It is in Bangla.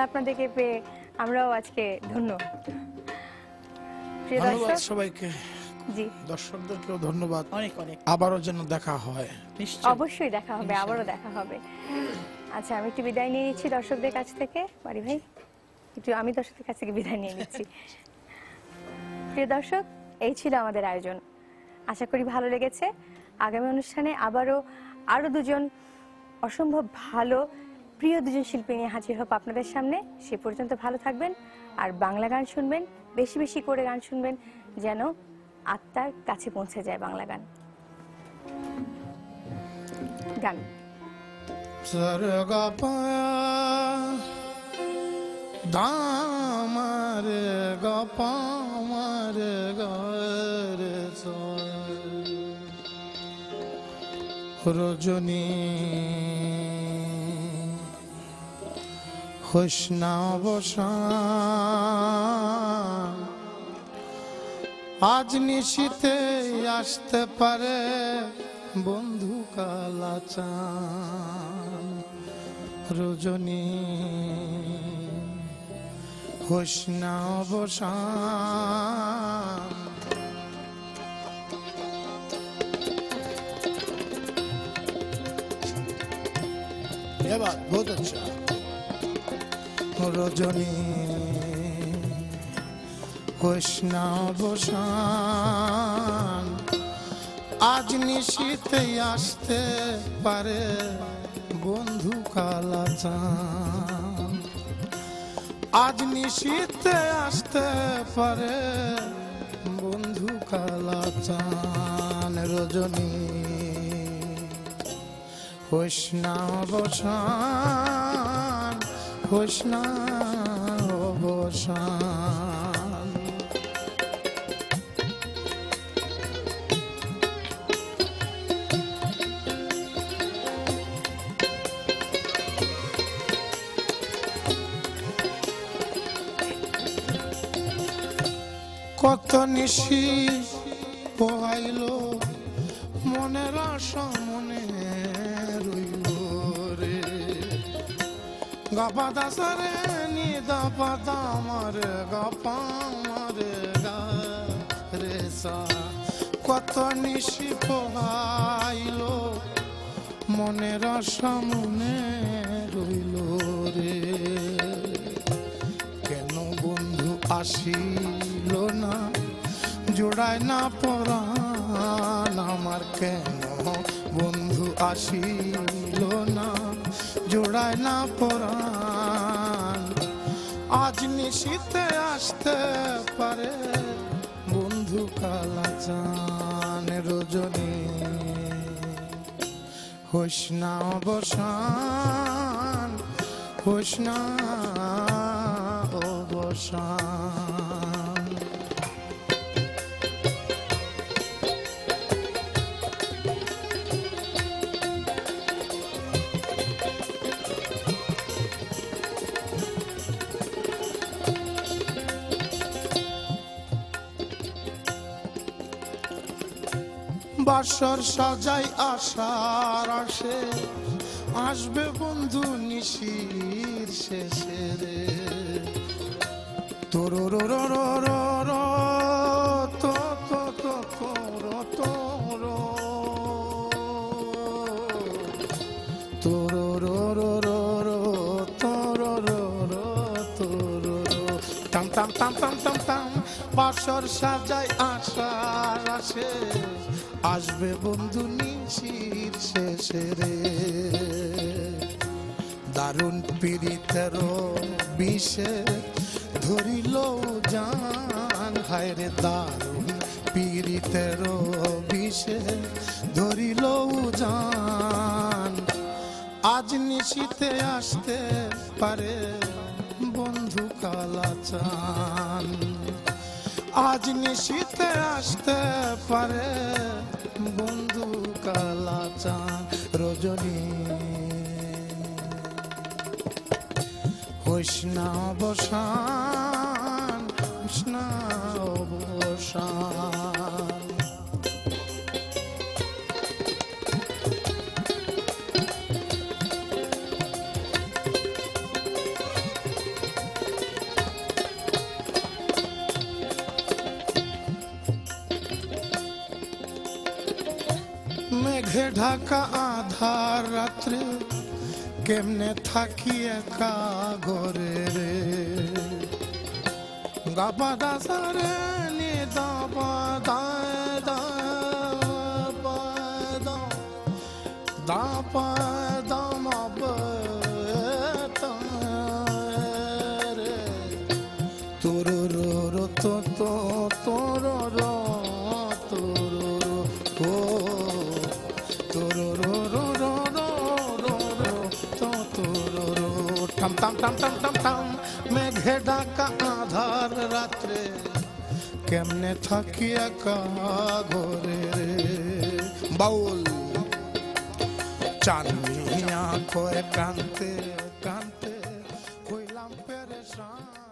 আপনাদেরকে পেয়ে আমরাও আজকে ধন্য। প্রিয় ধন্যবাদ দর্শক সবাইকে, জি দর্শকদেরকেও ধন্যবাদ। অনেক অনেক আবারও যেন দেখা হয়। নিশ্চয়ই অবশ্যই দেখা হবে, আবারও দেখা হবে। আচ্ছা আমি একটু বিদায় নিয়ে নিচ্ছি দর্শকদের কাছ থেকে। বাড়ি ভাই একটু আমি দর্শকদের কাছ থেকে বিদায় নিয়ে নিচ্ছি। প্রিয় দর্শক, এই ছিল আমাদের আয়োজন, আশা করি ভালো লেগেছে। আগামী অনুষ্ঠানে আরো দুজন অসম্ভব ভালো প্রিয় দুজন শিল্পী নিয়ে হাজির হব আপনাদের সামনে। সে পর্যন্ত ভালো থাকবেন আর বাংলা গান শুনবেন, বেশি বেশি করে গান শুনবেন, যেন আত্মার কাছে পৌঁছে যায় বাংলা গান। গান দামারে গপামারে গরে রজনী হোসনা অবসান আজ নিশীতে আসতে পারে বন্ধু কালাচান। রজনী হোসনা অবসান এবার বহুত আচ্ছা। রজনী হোসনা অবসান আজ নিশীতে আসতে পারে বন্ধু কালাচান। আজ নিশীতে আসতে পারে বন্ধু কালাচান। রজনী হোসনা অবসান হোসনা অবসান। কত নিশি পোহাইল মনের আশা মনে রইল রে। গাপা দাসরে নিদা পাতা মারে গাপা মারে গা রে সা। কত নিশি পোহাইল মনের আশা মনে রইল রে। কেন বন্ধু আসিল না জোড়ায় না পরাণ আমার। কেন বন্ধু আসিল না জোড়ায় না পরাণ। আজ নিশীতে আসতে পারে বন্ধু কালাচান। রজনী হোসনা অবসান হোসনা অবসান। বাসর সাজাই আশার আসে আসবে বন্ধু নিশির শেষে রে। তোর তো তো তো তোর তোর তাম তাম তাম তাম তাম তাম। বাসর সাজাই আশার আসে আসবে বন্ধু নিশির শেষে রে। দারুণ পীড়িতের বিষে ধরিল জান। হায় রে দারুণ পীড়িতের বিষে ধরিল জান। আজ নিশীতে আসতে পারে বন্ধু কালাচান। আজ নিশীতে আসতে পারে বন্ধু কালাচান। রজনী হোসনা অবসান হোসনা অবসান। মেঘে ঢাকা আধার রাত্রে কেমনে থাকি একা ঘরে রে গাবা দাসারে নি দাবা দায় দাবা দাবা দামা রে তোরো তো তো তোরো তোরো ও টাম টাম টাম টাম টাম টাম মেঘে ডাকা আধার রাত্রে কেমনে থাকি একা ঘরে রে বাউল চাঁদনি আঁখোয় কান্তে কান্তে হইলাম পেরেশান